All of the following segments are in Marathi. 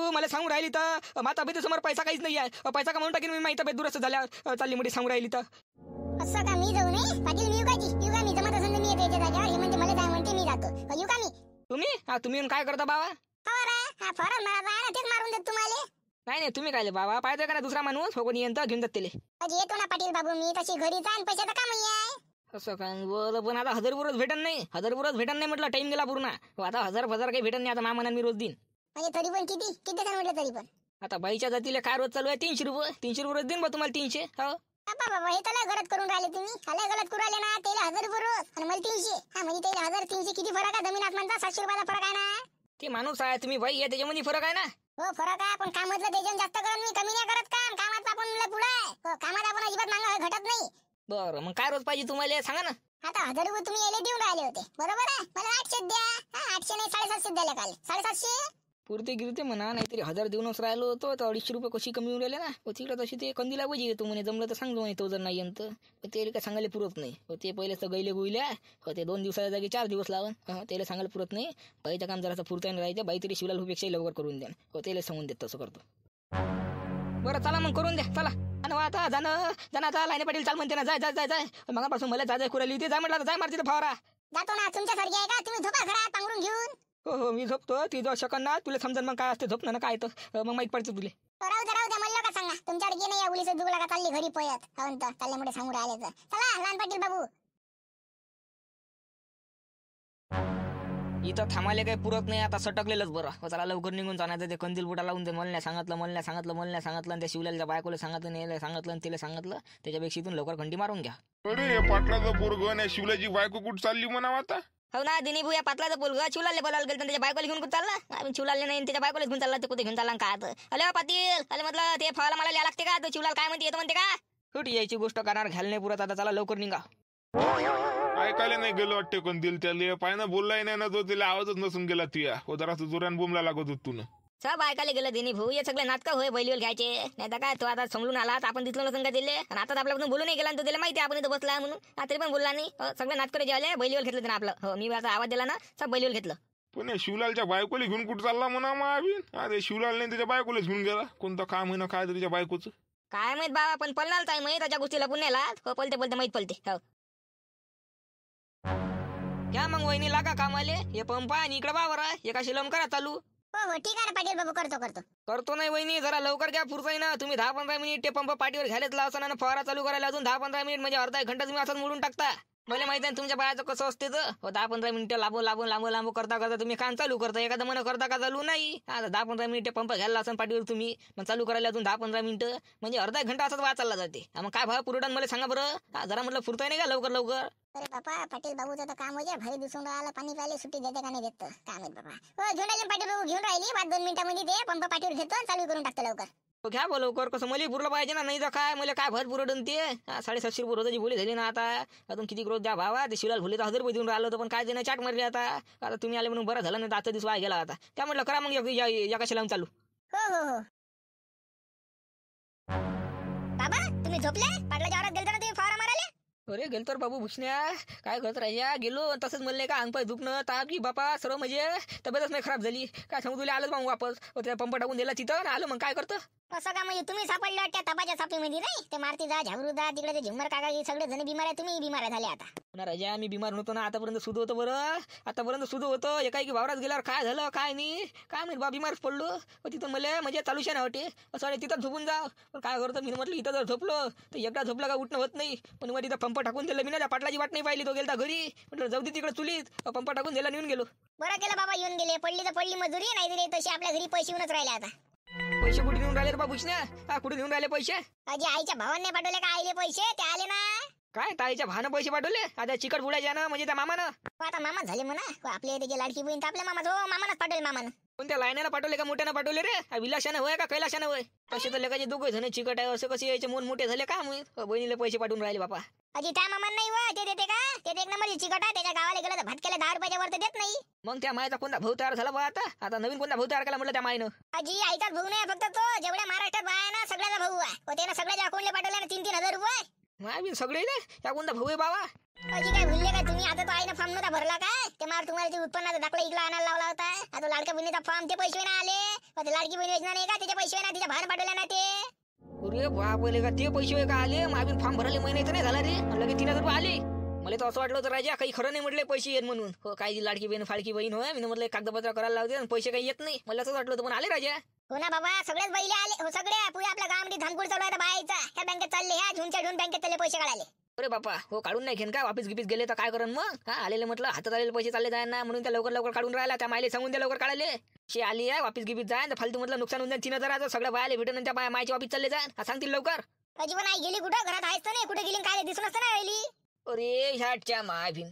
तू मला सांगून राहिली तर माझ्या तब्येतीसमोर पैसा काहीच नाही आहे. पैसा कमावून टाकेन मी. माझी तब्येत दुरुस्त झाल्यावर चालली म्हणजे सांगून राहिली तर. असं का मी जाऊ नये पाटील? मी येऊ का मी जमत असेल तर मी येते याच्या जागेवर. हे म्हणजे मला काय म्हणते मी जातो. येऊ का मी? तुम्ही येऊन काय करता बाबा? हा फरक मारा ना तेच मारून देत तुम्हाला. नाही तुम्ही काय बाबा पाहतोय का ना दुसरा माणूस हो कोणी येतं घेऊन जात त्याले. येतो ना पाटील बाबू मी तशी घरी जा आणि पैशाचं काम आहे. असं काय बरं पण आता 1000 रुपये भेटत नाही. 1000 रुपये भेटत नाही म्हटलं. टाइम गेला पूर्ण. आता 1000 काही भेटत नाही. आता मामानं मी रोज देईन. म्हणजे तरी पण किती सांग म्हटलं तरी पण. आता बाईच्या जातीला काय रोज चालू आहे 300 रुपये. 300 रुपये देईन बा तुम्हाला 300. हो बाबा हे तर गलत करून राहिले तुम्ही. गलत करून राहिले ना. त्याला 1000 रुपये रोज आणि मला 300. हा म्हणजे त्याला 1000 300 किती फरक आहे? जमीन आसमानचा 700 रुपयाचा फरक आहे ना. ते माणूस आहे तुम्ही बाई आहे त्याच्यामध्ये फरक आहे ना. हो फरक आहे पण कामातलं त्याच्यानं जास्त करत मी कमी नाही करत काम. कामात आपण पुढे आहे. कामात आपण अजिबात मागं घटत नाही. बरं मग काय रोज पाहिजे तुम्हाला सांगा ना. आता 1000 रुपये तुम्ही यायला देऊन राहिले होते बरोबर आहे. मला 800 द्या. 800 नाही 750 द्यायला काल. 750 पुरते गिरते म्हणा. नाहीतरी 1000 देऊनच राहिलो होतो तर 250 रुपये कशी कमी होऊन राहिले ना. तिकडे तशी ते कंदीला पाहिजे येतो म्हणे. जमलं तर सांगतो म्हणे तो जर नाही यंत ते काय सांगायला पुरत नाही. ते पहिले तर गैले गुईल्या ते 2 दिवसाच्या जागी 4 दिवस लावून त्याला सांगायला पुरत नाही. बाईचं काम जरासं पुरताने राहायचं. बाई तरी शिवलाल पेक्षा लवकर करून द्या. त्याला सांगून देत तसं करतो. बरं चला मग करून द्या चला. आता जाणं आता लाईने पाटील चाल म्हणते ना. जाय मगापासून मला जाय कुराली होती. जाय म्हटलं जाय मारती तर फवारा. जातो ना तुमच्यासारखी आहे का तुम्ही? झोपा घरात पांघरून घेऊन. हो मी झोपतो. ती जो शकन ना तुला समजा मग काय असते झोपणं ना काय तर मग माहित पडतं तुला. राहू द्या मला का सांगा तुमच्याकडे नाही या उलीचं दुगला का चालली घरी पळत हवंत चालल्यामुळे सांगून राहिले तर. चला लहान पाटील बाबू. इथं थांबायला काही पुरत नाही. आता सटकलेलंच बरं. चला लवकर निघून जाण्याचं. ते कंदील बुटा लावून ते मला नाही सांगितलं आणि त्या शिवल्याच्या बायकोला सांगितलं नाही सांगितलं आणि तिला सांगितलं. त्याच्यापेक्षा इथून लवकर घंटी मारून घ्या. अरे पाटलाचं पोरगं आणि शिवल्याची बायको कुठं चालली म्हणावं आता? हो ना दिनी भूया पाटलाचं पोरगा शिवलाले बोलायला गेलं त्याच्या बायकोला घेऊन कुठं चालला. आम्ही शिवलाले नाही त्याच्या बायकोला घेऊन चालला. ते कुठे घेऊन चालला काय तर. अरे पाटील अरे म्हटलं ते फळाला मला लिहा लागते का? तो शिवलाल काय म्हणते येतो म्हणते का? कुठे यायची गोष्ट करणार घ्यायला नाही पुरत. आता चला लवकर निघा. ऐकायला नाही गेलं वाटते कोण दिल त्याला. पायनं बोललाय नाही ना तो. तिला आवाजच नसून गेला तुया. जरा जोरान बोंबला लागत होत तू. सब ऐकायला गेलं दिनी भाऊ. हे सगळे नाटकं होय बैलीवर घ्यायचे. नाही तर काय तो आता समजून आला आपण दिसलो नसून का दिले. आणि आता आपल्याकडून बोलू नाही गेला. तो त्याला माहिती आपण इथं बसला म्हणून. तरी पण बोलला नाही. सगळे नाटकं जे आले बैलीवर घेतलं त्यानं आपलं. हो मी आता आवाज दिला ना सब बैलीवर घेतलं. पण शिवलालच्या बायकोला घेऊन कुठं चालला म्हणा मग अरे शिवलाल नाही त्याच्या बायकोलाच घेऊन गेला. कोणतं काम आहे ना काय त्याच्या बायकोचं काय माहित बाबा. पण पळणार काय माहित त्याच्या गोष्टीला पुण्याला. हो पलते माहित पलते. हो क्या मग वहिनी लागा कामाले. हे पंप आणि इकडे बावर एका शिलम करा चालू. हो ठीक आहे ना पाटील बाबू करतो नाही वहिनी जरा लवकर घ्या. पुरताय ना तुम्ही 10-15 मिनिट ते पंप पाठीवर घ्यायला लावसा ना. फवारा चालू करायला अजून 10-15 मिनिट म्हणजे अर्धा 1 घंटा तुम्ही असंच मोडून टाकता. मला माहिती आहे तुमच्या बायाचं कसं असते तर. 10-15 मिनिटं लांबू करता तुम्ही काम चालू करता. एखादं मन करता का चालू नाही. आता 10-15 मिनिटं पंप घ्यायला असं पाठीवर तुम्ही मग चालू करायला अजून 10-15 मिनिटं म्हणजे अर्धा 1 घंटा असंच वाया चालला जाते. मग काय भाव पुरवठा मला सांगा बरं. जरा म्हटलं पुरताय नाही का लवकर. अरे बापा पाटील बाबूचं तर काम होते. भारी दिसून राहिला. पाणी प्यायला सुट्टी देते का नाही देत काय माहित बाबा. हो घेऊन राहिले पाटील बाबू. घेऊन राहिली 2 मिनिटांमध्ये ते पंप पाठीवर घेतो चालू करून टाकतो लवकर. घ्या बा लवकर. कसं मला पुरलं पाहिजे ना. नाही तर काय मला काय भर पुरवठून ते 750 रुपये रोजाची बोली झाली ना. आता अजून किती रोज द्या भावा. ते शिवलाल भोले तर 1000 रुपये देऊन राहिलं होतं. पण काय देणं चाट मारली आता तुम्ही आले म्हणून बरं झालं नाही. आजचा दिवस वाया गेला आता. त्या म्हटलं करा मग एका शिलाम चालू. हो बाबा तुम्ही झोपले? पाटलाच्या आवरात गेलता ना तुम्ही फवारा मारायला? अरे गेलतो रे बाबू भुसण्या. काय करत राहिल्या गेलो तसंच म्हणले का अंगपाय दुखणं ताप की बापा सर्व म्हणजे तब्येतच नाही खराब झाली. काय सांगू तुला आलोच मग वापस. त्या पंप टाकून दिला तिथं आलो. मग काय करतं असं का म्हणजे तुम्ही सापडले त्या तपाच्या सापीमध्ये नाही. ते मारती जा झाबरू जा तिकडे ते झुम्मर काका सगळे जण बिमार आहे. तुम्ही बिमार झाले आता. राजा मी बिमार नव्हतो ना. आतापर्यंत सुध होतं बरं. आतापर्यंत सुध होतं. एकाएकी वावरात गेल्यावर काय झालं काय नाही काय माहित बा. बिमार पडलो. तिथं मला म्हणजे चालूशा ना वाटे असं तिथं झोपून जा. पण काय करतो मी म्हटलं इथं जर झोपलो तर एकदा झोपला का उठणं होत नाही. पण मग तिथं पंप टाकून दिलं. मी ना त्या पाटलाची वाट नाही पाहिली. तो गेलता घरी. म्हटलं जाऊ दे तिकडे चुलीत पंप टाकून दिला निघून गेलो. बरं केलं बाबा येऊन गेले. पडली तर पडली मजुरी नाही दिली तशी आपल्या घरी पैसे येऊनच राहिले आता. पैसे कुठे घेऊन राहिले रे बाबूशने. कुठे घेऊन राहिले पैसे? अजी आईच्या भावांनी पाठवले का आईले पैसे ते आले ना. काय ताईच्या भानं पैसे पाठवले? आता चिकट बुडायच्या ना म्हणजे त्या मामानं. आता मामा झाले म्हणा. आपले त्याची लाडकी बहीण तर आपल्या मामाच. हो मामानच पाठवले मामानं. कोणत्या लायनाला पाठवले का मोठ्यानं पाठवले रे? विलाशानं होय का कैलाशानं होय? तसे तर लेखाचे दोघे जण चिकट आहे. असं कसे यायचे मन मोठे झाले का बहिणीला पैसे पाठवून राहिले बापा. अजी त्या मामान नाही व ते देते का? ते 1 नंबरची चिकट आहे. त्याच्या गावाला गेलं तर भाटक्याला 10 रुपयाच्या वर देत नाही. मग त्या मायचा कोणता भाऊ तयार झाला बा आता नवीन कोणता भाऊ तयार केला म्हटलं त्या मायनं. अजी आईचाच भाऊ नाही फक्त तो. जेवढ्या महाराष्ट्रात बाया ना सगळ्याचा भाऊ आहे. त्यानं सगळ्याच्या अकाउंटला पाठवले ना 3-3 हजार रुपये. माय सगळे त्या कोणता भाऊ आहे बाबा. अजी काय भुलले का तुम्ही? आता तो आईनं फॉर्म नव्हता भरला काय? ते मार तुम्हाला ते उत्पन्नाचा दाखला इकडे आणायला लावला होता. आता लाडक्या बहिणीचा फॉर्म ते पैसे नाही आले. ते लाडकी बहीण योजना नाही का, त्याचे पैसे ना तिच्या बाहेर पाठवले ना ते. अरे बापले का ते पैसे का आले? मागून फॉर्म भरले महिने तर नाही झाला रे, लगे 3000 रुपये आले. मला तर असं वाटलं होतं राजा काही खरं नाही म्हटलं पैसे येत म्हणून. हो काय ती लाडकी बहीण फाळकी बहीण होय, मी म्हटलं कागदपत्र करायला लावते आणि पैसे काही येत नाही. मला असं वाटलं होतं पण आले राजा. हो ना बाबा, सगळेच बैले आले. हो सगळे पुढे आपल्या गावामध्ये धानपूर चालू आहे बायाचा. ह्या बँकेत चालले, ह्या झुनच्या झुन बँकेत चालले पैसे काढायले. अरे बापा हो काढून नाही घेन का? वापिस गिपीस गेले तर काय करण मग? हा आलेले म्हटलं हातात आलेले पैसे चालले जाय ना, म्हणून त्या लवकर लवकर काढून राहिला. त्या मायले सांगून त्या लवकर काढले. शे आली आहे वापिस गिपीस जाय, फालतू म्हटलं नुकसान होऊन जाईल 3000 सगळ्या बायाले भेटून त्या मायची वापिस चालले जाय. सांगतील लवकर. अजिबात नाही गेली कुठं, घरात आहेच तर नाही. कुठे गेली काय दिसून असतं ना राहिली. अरे ह्याच्या माय भिन.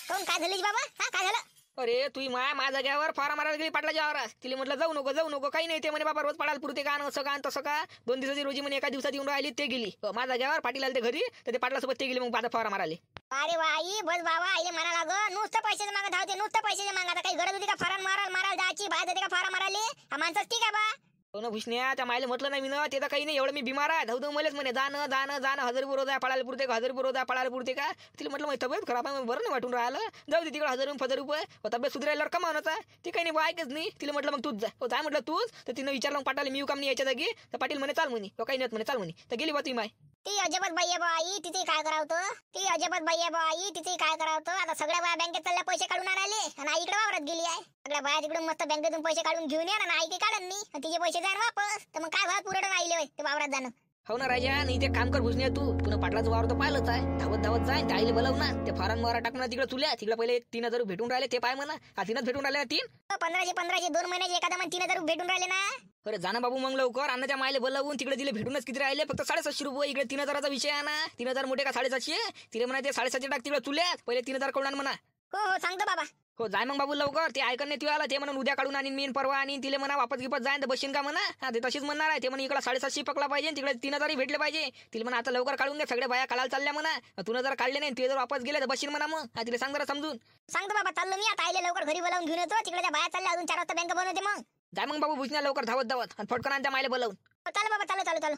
कोण काय झालं बाबा? हा काय झालं? अरे तुही माझ्या जाग्यावर फारा मारायला गेली पाटलाच्या वावरात. तिला म्हटलं जाऊ नको काही नाही. ते म्हणे बाबा रोज पडाल पुरते का असं का तसं का. 2 दिवसाची रोजी म्हणे एका दिवसात येऊन राहिली ते गेली. माझ्या जाग्यावर पाटील आले ते घरी तर ते पाटलासोबत ते गेली. मग माझा फारा माराले. अरे वाई बस बाबा, आईले म्हणा लाग नुसतं पैशाचे मागं धावते, नुसतं पैशाचे मागं. आता काही गरज होती का फारा मारायला जायची? बाहेर जाते का फारा मारायला? हा माणसं ठीक आहे बा. हो ना भुसण्या, त्या मायला म्हटलं नाही मी ना, ते तर काही नाही एवढं मी बिमार आहे. धावतो मलाच म्हणे जाणं 1000 रुपये रोज आहे पडायला पुरते का, 1000 रुपये रोज आहे पडायला पुरते का. तिला म्हटलं माझी तब्येत खराब आहे, बरं नाही वाटून राहिलं. जाऊ दे तिकडे 1000 रुपये तब्येत सुधारायला कमावण्याचा. ती काही नाही ऐकच नाही. तिला म्हटलं मग तूच जा. हो जाय म्हटलं तूच. तर तिनं विचारलं मग पाटाला मी काम नाही याच्या जागी. तर पाटील म्हणे चाल म्हणे. काही नाही म्हणे चाल म्हणे. तर गेली बा ती माय. ती अजबत बाई आहे बाई, तिथे काय करावतं? ती अजबत बाई आहे बाई, तिथे काय करावतं? आता सगळ्या बाया बँकेत चालल्या पैसे काढून आणाले आणि आई इकडे वावरात गेली आहे. सगळ्या बाया तिकडून मस्त बँकेतून पैसे काढून घेऊन या ना, आई काही काढत नाही आणि तिचे पैसे जाण वापस. तर मग काय भाव पुरवठा राहिले ते वावरात जाणं. हो ना राजा, नाही ते काम कर भुसण्या तू. पुन्हा पाटलाचं वावर तर पाहिलंच आहे. धावत जाय त्या आईले बोलाव ना. ते फारान मारा टाकून तिकडे चुल्या तिकडे पहिले 3000 भेटून राहिले ते पाय म्हणा. हा 3च भेटून राहिले ना 3. 1500 2 महिन्याचे एखादा मग 3000 भेटून राहिले ना. अरे जाना बाबू मग लवकर. अन्नाच्या मायले बोलावून तिकडे दिले भेटूनच किती राहिले? फक्त 750 रुपये. इकडे 3000चा विषय आहे ना. 3000 मोठे का 750? तिला म्हणा ते 750 टाक तिकडे चुल्यात. पहिले 3000 करून म्हणा. हो सांगतो बाबा. हो जाय मग बाबू लवकर. ते ऐकून नाही तुला ते म्हणून उद्या काढून आणीन मी परवा आणि तिले म्हणा वापस गिपत जाईन तर बशीन का म्हणा. हा ते तशीच म्हणणार आहे. ते म्हणून इकडे 750 पकला पाहिजे तिकडे 3000 भेटले पाहिजे. तिला म्हणा आता लवकर काढून घ्या. सगळ्या बाया काढायला चालल्या म्हणा. तुला जर काढले नाही ते जर वापस गेले तर बशीन म्हणा. मग हा तिला सांग जरा समजून. सांगतो बाबा, चाललो मी आता. आईले लवकर घरी बोलावून घेऊन येतो. तिकडे त्या बाया चालल्या अजून 4 वाजता बँक बनवते. मग जाय मग बाबू भुसण्या लवकर धावत आणि फटकन आणि त्या मायले बोलावून. चालू बाबा, चालू.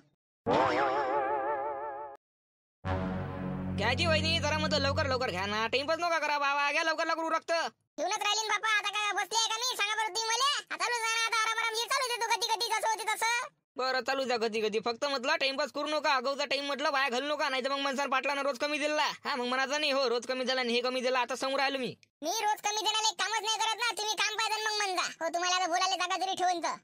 घ्यायची वहिनी जरा मग लवकर घ्या ना. टाइमपास नका करा बाबा. घ्या लवकर उरकत. घेऊनच राहिली बापा. आता काय बसली आहे का मी? सांगा बरं तुम्ही मला. चालू जा ना आता आराम चालू देतो. कधी जसं होते तसं. बरं चालू द्या कधी फक्त म्हटलं टाइमपास करू नका. अगोदर टाइम म्हटलं वाया घालू नका. नाही तर मग मनसार पाटलानं रोज कमी दिला. हा मग म्हणायचं नाही हो रोज कमी झाला आणि हे कमी दिला. आता समोर आलो मी रोज कमी देण्याला एक कामच नाही करत ना. तुम्ही काम पाहिजे मग म्हणता. हो तुम्हाला आता बोलायला जागा जरी ठेवून तर.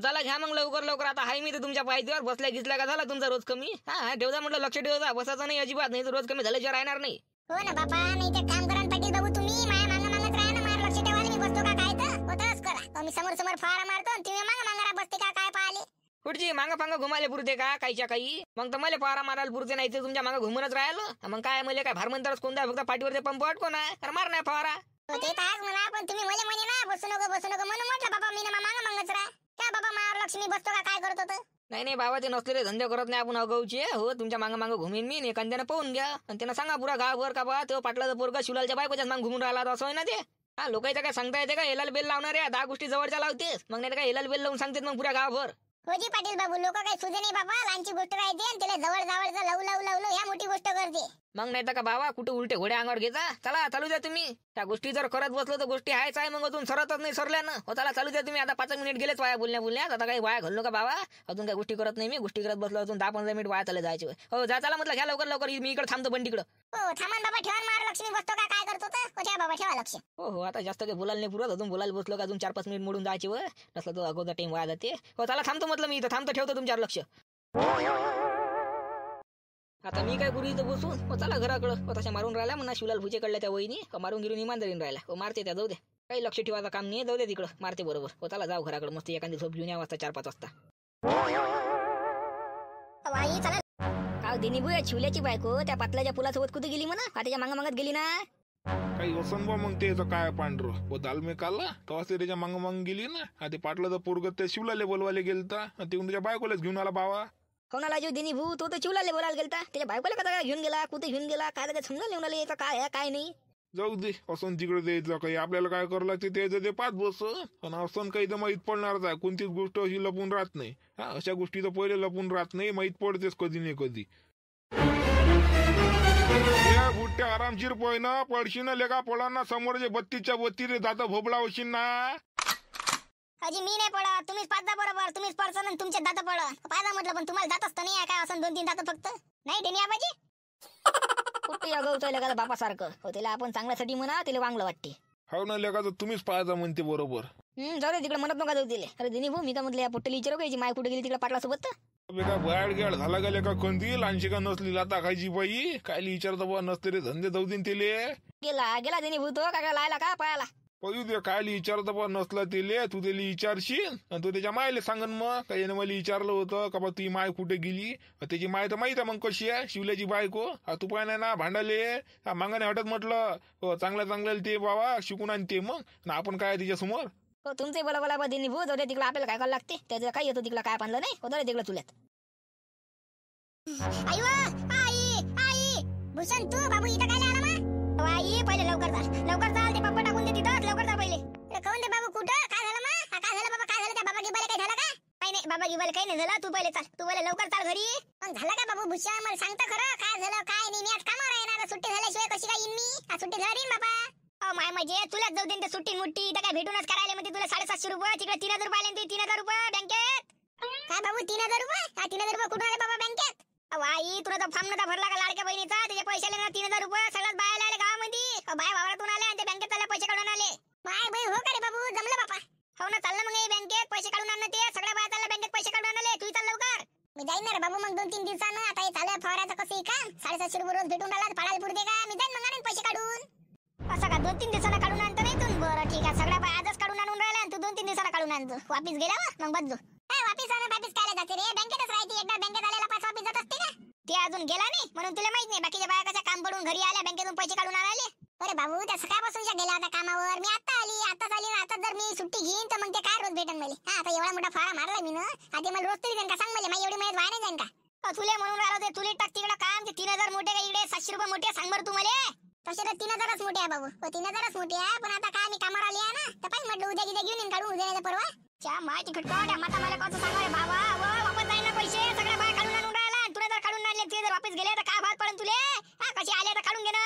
चला घ्या मग लवकर. आता हाय मी तर तुमच्या पायथ्यावर बसल्या गिसल्या का झाला तुमचा रोज कमी. हा ठेवजा म्हटलं लक्ष ठेवजा. बसायचं नाही अजिबात. नाही तर रोज कमी झाल्याशिवाय राहणार नाही. हो ना बापा, नाही ते काम करा पाटील बाबू. तुम्ही माया मागच राहा ना. माझ्या लक्ष ठेवा. मी बसतो का काय तर होतच करा. मी समोर फारा मारतो तुम्ही मागा बसते का काय पाहिले. कुठची मागं घुमाले पुरते का काहीच्या काही. मग तर मला फारा मारायला पुरते. नाही तर तुमच्या मागं घुमूनच राहिलो. मग काय मला काय भार म्हणताच कोणता फक्त पाठीवर ते पंप अटकोन आहे. अरे मार नाही फारा. ते तर आज म्हणा, पण तुम्ही मला म्हणे ना बसू नको म्हणून म्हटलं बाबा मी ना मागच राहा. काय बाबा माझ्यावर लक्ष मी बसतो का काय करत होतं. नाही बाबा ते नसलेले धंदे करत नाही आपण अगाऊचे. हो तुमच्या मागं घुमीन मी. एखाद्यानं पाहून घ्या आणि त्यांना सांगा पुरा गावभर का बा तो पाटलाचा पोरगा शिवलालच्या बायकोच्याच मागं घुमून राहिला असं आहे ना ते. हा लोकांचं काय सांगता येते का? हेलाल बेल लावणार आहे. 10 गोष्टी जवळच्या लावतेस. मग नाही काय हेलाल बेल लावून सांगतेत मग पुऱ्या गावभर. होजी पाटील बाबू, लोक काही सुजे नाही बाबा. लहानची गोष्ट राहते आणि त्याला जवळ लावू ह्या मोठी गोष्ट करते. मग नाही तर का बाबा कुठे उलटे घोड्या अंगावर घेता. चला चालू द्या तुम्ही. त्या गोष्टी जर करत बसलो तर गोष्टी आहेच आहे. मग अजून सरतच नाही सरल्यानं. हो चला चालू द्या तुम्ही. आता 5 मिनिट गेलेच वाया बोलण्यात. आता काही वाया घालू नका बाबा. अजून काही गोष्टी करत नाही मी. गोष्टी करत बसलो अजून 10-15 मिनिट वाया चालले जायचे. हो जा चला म्हटलं घ्या लवकर. मी इकडे थांबतो बंडीकडं. हो थांबा बाबा, ठेवा मार लक्ष्मी बसतो का काय करतो तर. ठेवा बाबा, ठेवा लक्ष. हो आता जास्त काही बोलायला नाही पुरत. अजून बोलायला बसलो का अजून 4-5 मिनिट मोडून जायचे. व नसलं तो अगोदर टाइम वाया जाते. हो चला थांबतो म्हटलं मी इथं थांबतो. ठेवतो तुमच्यावर लक्ष. आता मी काय करू इथं बसून. हो चला घराकडं. तशा मारून राहिल्या म्हणा शिवलाल भुजे कडल्या त्या वहिनी. मारून गिरून इमानदारीन राहिला. हो मारते त्या जाऊ दे. काही लक्ष ठेवायचं काम नाही. जाऊ दे तिकडं मारते बरोबर. हो चला जाऊ घराकडे. मस्त एखादी झोप घेऊन या वाजता 4-5 वाजता. काय दिनी बुया शिवल्याची बायको त्या पाटलाच्या पुलासोबत कुठे गेली म्हणा. त्याच्या मागत गेली ना. काही वसन बा मग ते काय पांढरं व दालमे काला तेव्हा ते त्याच्या मागं गेली ना. ते पाटलाचं पोरग ते शिवलाले बोलवायला गेलता. ते त्याच्या बायकोलाच घेऊन आला बाबा. हो ना लाजू दिनी भू तो तर शिवलाले बोलायला गेलता. त्याच्या बायकोला कसा घेऊन गेला कुठे घेऊन गेला काय त्याच्या समजा लिहून आले काय आहे काय नाही. जाऊ दे. असं तिकडे द्यायचं काही आपल्याला काय करावं लागते त्याचं ते पाच बस. पण असं काही तर माहीत पडणारच आहे. कोणतीच गोष्ट अशी लपून राहत नाही. हा अशा गोष्टी तर पहिले लपून राहत नाही. माहीत पडतेच कधी नाही कधी. बुट्ट्या आरामशीर पोयना पडशीन लेका पोळांना समोर जे 32च्या 32 रे जाता भोपळा होशील ना. अजी मी नाही पडत, तुम्हीच पाच दा बरोबर, तुम्हीच पडसन आणि तुमचे दात पडत. पाच म्हटलं पण तुम्हाला जात असतं नाही काय, असं 2-3 दात फक्त नाही डेनी आबाजी. कुठे अगवतोय का बापासारखं हो, त्याला आपण चांगल्यासाठी म्हणा, त्याला वांगलं वाटते. हो ना लेका, तर तुम्हीच पाहायचा म्हणते बरोबर. जाऊ दे तिकडे, म्हणत नका जाऊ तिले. अरे दिनी भाऊ, मी का म्हटलं या पोट्टेली विचारू का, याची माय कुठे गेली तिकडे पाटलासोबत. का बाहेर गेड झाला का लेका, कंदील आणशी का नसली लाता खायची बाई, काय विचारता बा नसते रे धंदे जाऊ देईन तेले. गेला दिनी भाऊ तो काय लायला का पायाला. पळू दे, काय विचारता बा नसला तेले, तू त्याला विचारशील आणि तो त्याच्या मायले सांगन मग काय याने मला विचारलं होतं का बा ती माय कुठे गेली. त्याची माय तर माहित आहे मग कशी आहे, शिवल्याची बायको. तू पाय नाही ना भांडाले मागाने हटत म्हटलं चांगल्या ते बाबा शिकून आणते मग ना, आपण काय तिच्या समोर. हो तुमचे बोला बा दिनी भाऊ, जाऊ दे तिकडे, आपल्याला काय करायला लागते त्याचं काय येतो तिकडे, काय पाणलं नाही होतं तिकडे चुल्यात. आई वा, आई भूषण तू बाबू इथं काय आला मग. आई पहिले लवकर चाल, ते पप्पा टाकून दे तिथं, लवकर जा पहिले. काऊन दे बाबू, कुठं काय झालं मग, काय झालं बाबा, काय झालं, त्या बाबा गिबाला काय झालं का. काही नाही बाबा गिबाला काही नाही झालं, तू पहिले चाल, तू पहिले लवकर चाल घरी. मग झालं का बाबू भूषण, मला सांगता खरं काय झालं काय नाही. मी आज कामावर आहे ना, सुट्टी झाल्याशिवाय कशी काय येईन मी. आज सुट्टी झाली बाबा. माय म्हणजे तुलाच जाऊ दे ते सुट्टी मुट्टी, इथं काय भेटूनच करायला म्हणते तुला 750 रुपये, तिकडे 3000 रुपये आले, 3000 रुपये बँकेत. काय बाबू 3000 रुपये, 3000 रुपये कुठून आले बाबा बँकेत. आई तुला तर फॉर्म नव्हता भरला का लाडक्या बहिणीचा, त्याचे पैसे आले ना 3000 रुपये, सगळ्यात बाहेर आले गावामध्ये. बाय वावरातून आले आणि ते बँकेत चालले पैसे काढून आले. बाय बाई हो का रे बाबू, जमलं बापा. हो ना, चाललं मग बँकेत पैसे काढून आणणं, ते सगळ्या बाया चालल्या बँकेत पैसे काढून आणले. तू चाल लवकर. मी जाईन ना रे बाबू मग 2-3 दिवसानं. आता हे चालू फवाराचं कसं काम, 750 रुपये रोज भेटून राहिला, पाडायला पुरते का. मी जाईन मग आणून पैसे काढून. असं का 2-3 दिवसानं काढून आणतो नाही तू. बरं ठीक आहे, सगळ्या बाया आजच काढून आणून राहिला आणि तू 2-3 दिवसानं काढून आणतो. वापिस गेल्यावर मग बदलू. काय वापिस कायला जाते रे, बँकेतच राहते. एकदा बँकेत आलेला पैसा वापिस जात असते का. ते अजून गेला नाही म्हणून तुला माहित नाही, बाकीच्या बाया कशा काम पडून घरी आल्या बँकेतून पैसे काढून आणाले. अरे बाबू त्या सकाळपासून गेल्या होत्या कामावर, मी आताच आली ना. आता जर मी सुट्टी घेईन तर मग ते काय रोज भेटन मला. आता एवढा मोठा फाळा मारला मी ना, आता मला रोज तरी देईन का सांग मला. माझी एवढी मेहनत वाया जाईन का. तुले म्हणून राहिलो ते तुले टाक तिकडे काम. ते 3000 मोठे का इकडे 700 रुपये मोठे, सांग बरं तू मला. तसे तर 3000च मोठे आहे बाबू, 3000च मोठे आहे. पण आता काय मी कामावर आली आहे ना, तर पाहिजे म्हटलं उद्या घेऊन येईन काढून, उद्या नाही परवा. च्या माहिती खटका माता मला कसं सांगा रे बाबा. वापस जाईन ना पैसे, सगळ्या बाया काढून आणून राहिला. तुला जर काढून आणले, ते जर वापस गेले तर काय भात पडन तुले. कसे आले तर काढून घे ना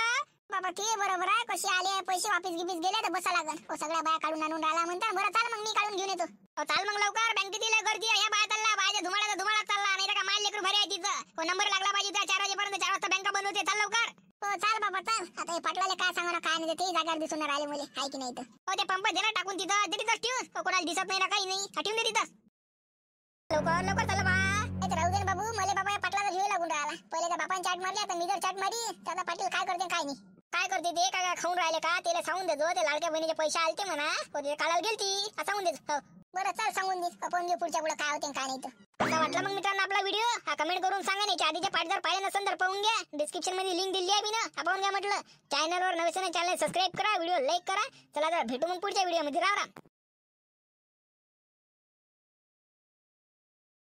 बाबा. ते बरोबर आहे, कसे आले पैसे वापस गिपीस गेले तर बसा लागल. सगळ्या बाया काढून आणून राहिला म्हणता. बरं चाल मग मी काढून घेऊन येतो. चाल मग लवकर, बँकेत दिले गर्दी ह्या बाया चालला, बाया धुमाळा चालला नाही का. माल लेकरू भरे आहे तिथं. नंबर लागला पाहिजे त्या 4 वाजेपर्यंत, 4 वाजता बँका बंद होते. चाल लवकर. चाल बाबा चाल. आता हे पाटलाले काय सांगा ना, काय नाही ते जागावर दिसून राहिले मुले आहे की नाही तर. ते पंप दे ना टाकून तिथं, तिथंच ठेवून. कोणाला दिसत नाही ना काही नाही, ठेवून दे तिथं. लवकर चला बा. राहू दे बाबू, मला बाबा या पाटलाचा जीव लागून राहिला. पहिले त्या बापाने चाट मारली, आता मी जर चाट मारी त्याचा पाटील काय करते काय नाही. काय करते ते, काय खाऊन राहिले का त्याला सांगून देतो. ते लाडक्या बहिणीचे पैसे आलते म्हणा, ते काढायला गेलती सांगून देतो. बरं चल सांगून दे, आपण जे पुढच्या पुढे काय होते काय नाही तर. कसा वाटला मग मित्रांनो आपला व्हिडिओ, हा कमेंट करून सांगा. नाही आधीचे पाठ जर पाहिले नसेल तर पाहून घ्या, डिस्क्रिप्शन मध्ये लिंक दिली आहे मी ना, आपण घ्या म्हटलं. चॅनलवर नवीन चॅनल सबस्क्राईब करा, व्हिडिओ लाईक करा. चला तर भेटू मग पुढच्या व्हिडिओ मध्ये. राम राम.